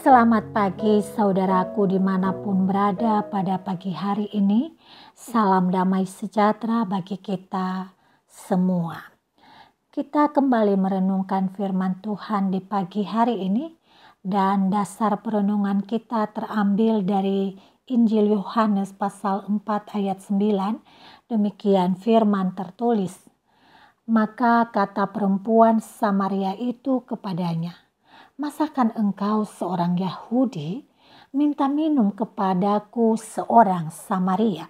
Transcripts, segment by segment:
Selamat pagi saudaraku dimanapun berada pada pagi hari ini. Salam damai sejahtera bagi kita semua. Kita kembali merenungkan firman Tuhan di pagi hari ini. Dan dasar perenungan kita terambil dari Injil Yohanes pasal 4 ayat 9. Demikian firman tertulis. Maka kata perempuan Samaria itu kepadanya, "Masakan engkau seorang Yahudi minta minum kepadaku seorang Samaria?"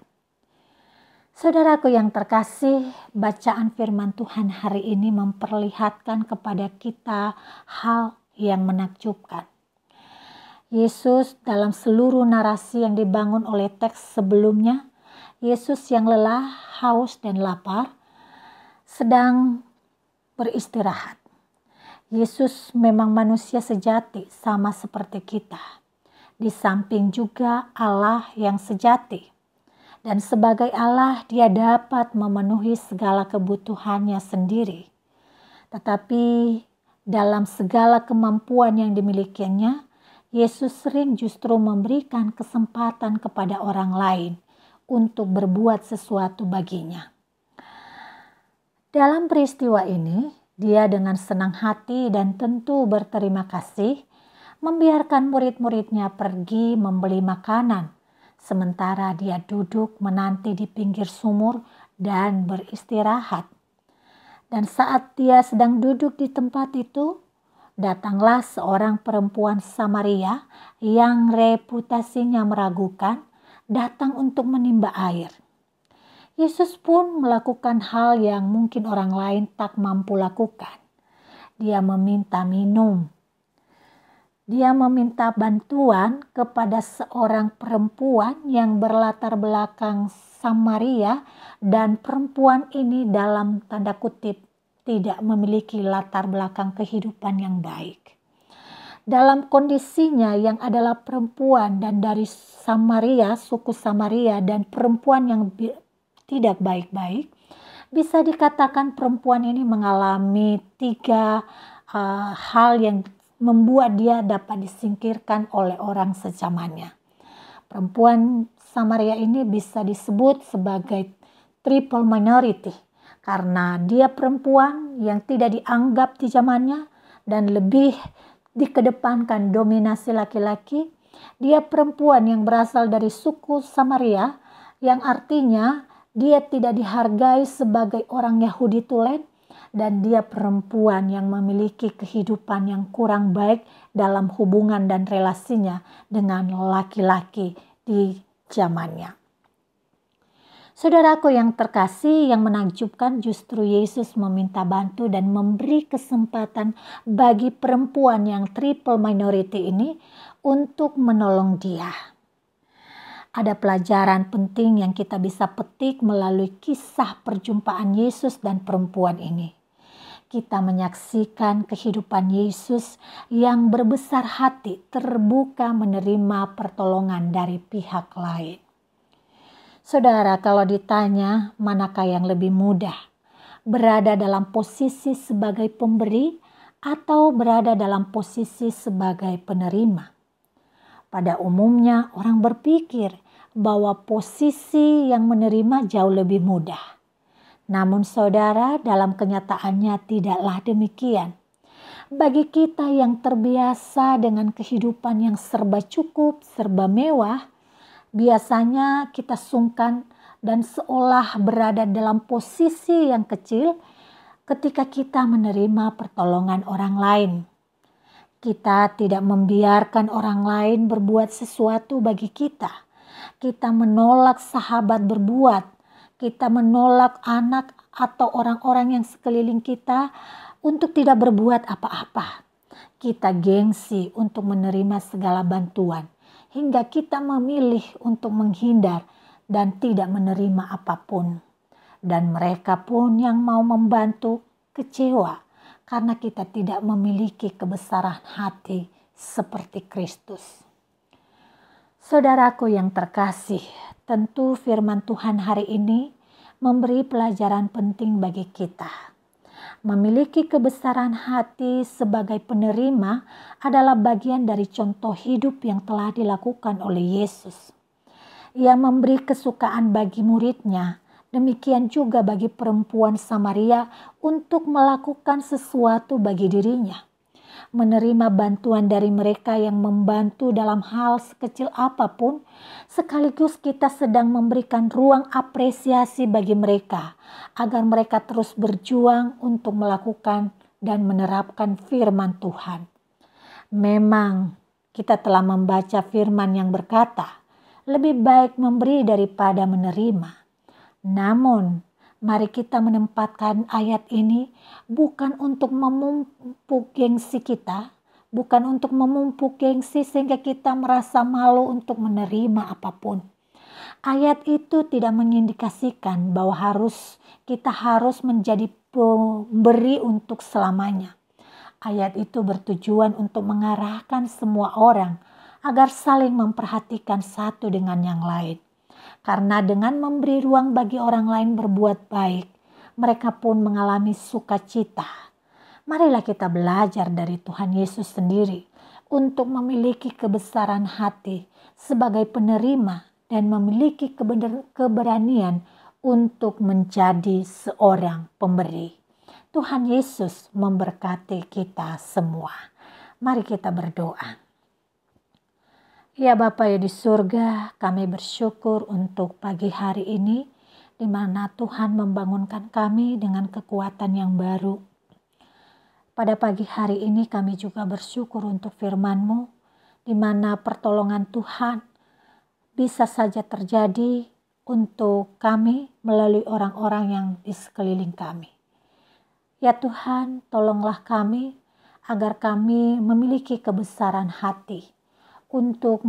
Saudaraku yang terkasih, bacaan firman Tuhan hari ini memperlihatkan kepada kita hal yang menakjubkan. Yesus dalam seluruh narasi yang dibangun oleh teks sebelumnya, Yesus yang lelah, haus dan lapar sedang beristirahat. Yesus memang manusia sejati sama seperti kita. Di samping juga Allah yang sejati. Dan sebagai Allah dia dapat memenuhi segala kebutuhannya sendiri. Tetapi dalam segala kemampuan yang dimilikinya, Yesus sering justru memberikan kesempatan kepada orang lain untuk berbuat sesuatu baginya. Dalam peristiwa ini, dia dengan senang hati dan tentu berterima kasih membiarkan murid-muridnya pergi membeli makanan, sementara dia duduk menanti di pinggir sumur dan beristirahat. Dan saat dia sedang duduk di tempat itu, datanglah seorang perempuan Samaria yang reputasinya meragukan, datang untuk menimba air. Yesus pun melakukan hal yang mungkin orang lain tak mampu lakukan. Dia meminta minum. Dia meminta bantuan kepada seorang perempuan yang berlatar belakang Samaria, dan perempuan ini dalam tanda kutip tidak memiliki latar belakang kehidupan yang baik. Dalam kondisinya yang adalah perempuan dan dari Samaria, suku Samaria, dan perempuan yang tidak baik-baik, bisa dikatakan perempuan ini mengalami tiga hal yang membuat dia dapat disingkirkan oleh orang sezamannya. Perempuan Samaria ini bisa disebut sebagai triple minority karena dia perempuan yang tidak dianggap di zamannya dan lebih dikedepankan dominasi laki-laki. Dia perempuan yang berasal dari suku Samaria yang artinya dia tidak dihargai sebagai orang Yahudi tulen, dan dia perempuan yang memiliki kehidupan yang kurang baik dalam hubungan dan relasinya dengan laki-laki di zamannya. Saudaraku yang terkasih, yang menakjubkan justru Yesus meminta bantu dan memberi kesempatan bagi perempuan yang triple minority ini untuk menolong dia. Ada pelajaran penting yang kita bisa petik melalui kisah perjumpaan Yesus dan perempuan ini. Kita menyaksikan kehidupan Yesus yang berbesar hati, terbuka menerima pertolongan dari pihak lain. Saudara, kalau ditanya manakah yang lebih mudah, berada dalam posisi sebagai pemberi atau berada dalam posisi sebagai penerima? Pada umumnya orang berpikir bahwa posisi yang menerima jauh lebih mudah. Namun saudara, dalam kenyataannya tidaklah demikian. Bagi kita yang terbiasa dengan kehidupan yang serba cukup, serba mewah, biasanya kita sungkan dan seolah berada dalam posisi yang kecil ketika kita menerima pertolongan orang lain. Kita tidak membiarkan orang lain berbuat sesuatu bagi kita. Kita menolak sahabat berbuat. Kita menolak anak atau orang-orang yang sekeliling kita untuk tidak berbuat apa-apa. Kita gengsi untuk menerima segala bantuan, hingga kita memilih untuk menghindar dan tidak menerima apapun. Dan mereka pun yang mau membantu kecewa karena kita tidak memiliki kebesaran hati seperti Kristus. Saudaraku yang terkasih, tentu firman Tuhan hari ini memberi pelajaran penting bagi kita. Memiliki kebesaran hati sebagai penerima adalah bagian dari contoh hidup yang telah dilakukan oleh Yesus. Ia memberi kesukaan bagi muridnya, demikian juga bagi perempuan Samaria untuk melakukan sesuatu bagi dirinya. Menerima bantuan dari mereka yang membantu dalam hal sekecil apapun, sekaligus kita sedang memberikan ruang apresiasi bagi mereka, agar mereka terus berjuang untuk melakukan dan menerapkan firman Tuhan. Memang kita telah membaca firman yang berkata, lebih baik memberi daripada menerima. Namun, mari kita menempatkan ayat ini bukan untuk memumpuk gengsi kita, bukan untuk memumpuk gengsi sehingga kita merasa malu untuk menerima apapun. Ayat itu tidak mengindikasikan bahwa kita harus menjadi pemberi untuk selamanya. Ayat itu bertujuan untuk mengarahkan semua orang agar saling memperhatikan satu dengan yang lain. Karena dengan memberi ruang bagi orang lain berbuat baik, mereka pun mengalami sukacita. Marilah kita belajar dari Tuhan Yesus sendiri untuk memiliki kebesaran hati sebagai penerima dan memiliki keberanian untuk menjadi seorang pemberi. Tuhan Yesus memberkati kita semua. Mari kita berdoa. Ya Bapa yang di surga, kami bersyukur untuk pagi hari ini, di mana Tuhan membangunkan kami dengan kekuatan yang baru. Pada pagi hari ini kami juga bersyukur untuk firman-Mu, di mana pertolongan Tuhan bisa saja terjadi untuk kami melalui orang-orang yang di sekeliling kami. Ya Tuhan, tolonglah kami agar kami memiliki kebesaran hati untuk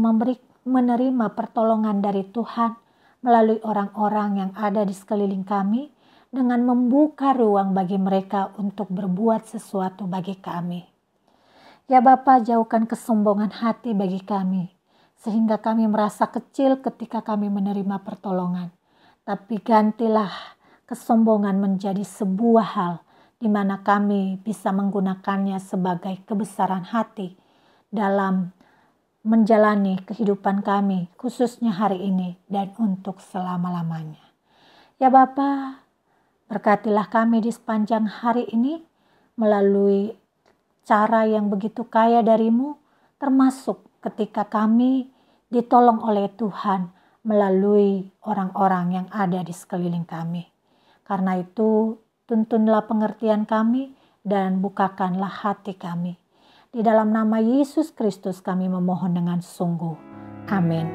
menerima pertolongan dari Tuhan melalui orang-orang yang ada di sekeliling kami dengan membuka ruang bagi mereka untuk berbuat sesuatu bagi kami. Ya Bapa, jauhkan kesombongan hati bagi kami sehingga kami merasa kecil ketika kami menerima pertolongan. Tapi gantilah kesombongan menjadi sebuah hal di mana kami bisa menggunakannya sebagai kebesaran hati dalam menjalani kehidupan kami, khususnya hari ini dan untuk selama-lamanya. Ya Bapa, berkatilah kami di sepanjang hari ini melalui cara yang begitu kaya dari-Mu, termasuk ketika kami ditolong oleh Tuhan melalui orang-orang yang ada di sekeliling kami. Karena itu, tuntunlah pengertian kami dan bukakanlah hati kami. Di dalam nama Yesus Kristus kami memohon dengan sungguh. Amin.